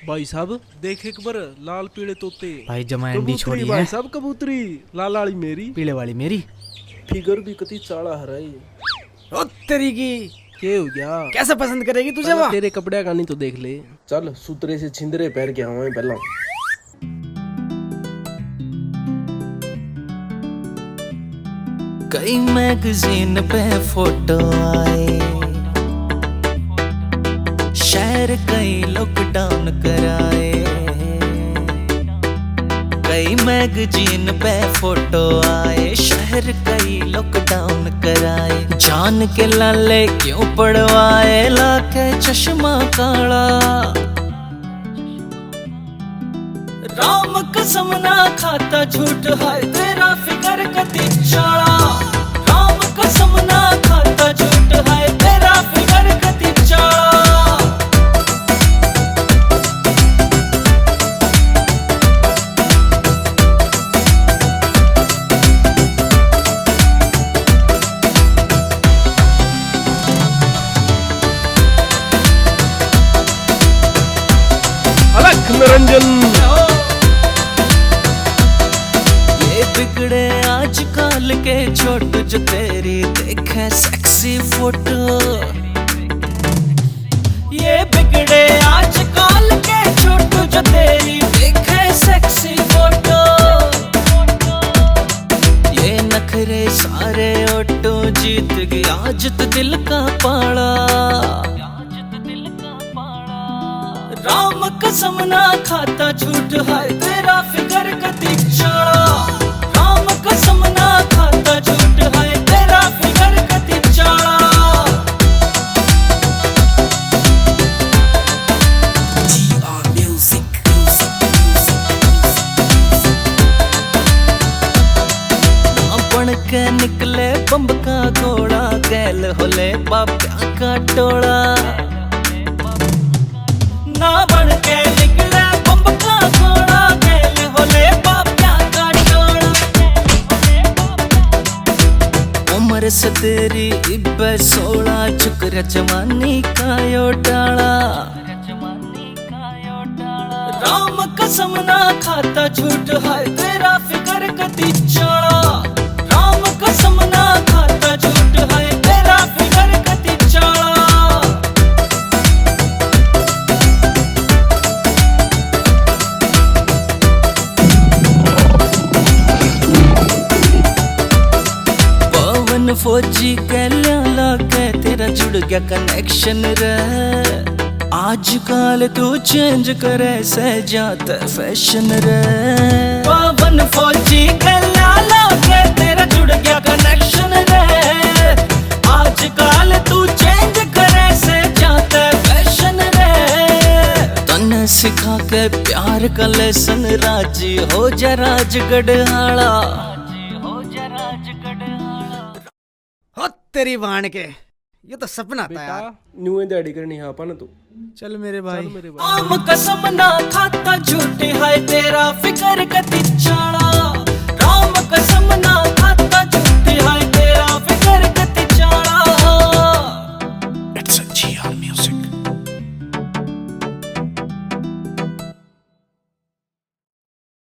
भाई साहब देख एक बार लाल पीले तोते। भाई जमा एंडी छोड़ी है। भाई साहब कबूतरी लाल वाली मेरी, पीले वाली मेरी। फिगर भी कति चाला हराई। ओ तेरी की क्या हो गया? कैसे पसंद करेगी तुझे वो? तेरे कपड़े का नहीं तो देख ले। चल सूत्रे से छिंदरे पैर के आवे पहला। कई मैगजीन पे फोटो आए, शहर कई लॉकडाउन कराए। कई मैगजीन पे फोटो आए, शहर कई लॉकडाउन कराए। जान के लाले क्यों पड़वाए, लाके चश्मा काला। राम कसम ना खाता झूठ है तेरा फिकर कति चाला। राम कसम ना खाता झूठ है तेरा फिकर कति चाला। अलग निरंजन बिगड़े आजकल के छोट जो तेरी देखे सेक्सी फोटो। ये बिगड़े आजकल के छोट जो तेरी देखे सेक्सी फोटो। ये नखरे सारे ऑटो जीत गया आज तो दिल का पाला। राम कसम ना खाता झूठ है तेरा फिकर कति चाला। कसम ना खाता झूठ है तेरा फिकर कति चाला। बन के निकले बम्ब का घोड़ा, गैल होले बाप्या का टोला। ना बन के निकले बम्ब का घोड़ा, गैल होले बाप्या का टोला। उम्र से तेरी इब्बे 16, चुकर जवानी का यो डाला। राम कसम ना खाता झूठ है तेरा फिकर कति चाला। राम कसम ना खाता झूठ है तेरा फिकर कति चाला। फौजी के ला के तेरा जुड़ गया कनेक्शन रे। आजकल तू चेंज करे से जाता फैशन रे। पवन फौजी के ला के तेरा जुड़ गया कनेक्शन रे। आजकल तू चेंज करे से जाता फैशन रे। तन्ने सिखा के प्यार का लेसन, राजी हो जा राजगढ़। हो तेरी वाण के, ये तो सपना था यार। न्यू दाढ़ी करनी है अपन तू। चल मेरे भाई। राम कसम ना खाता झूठ है तेरा फिकर कति चाला।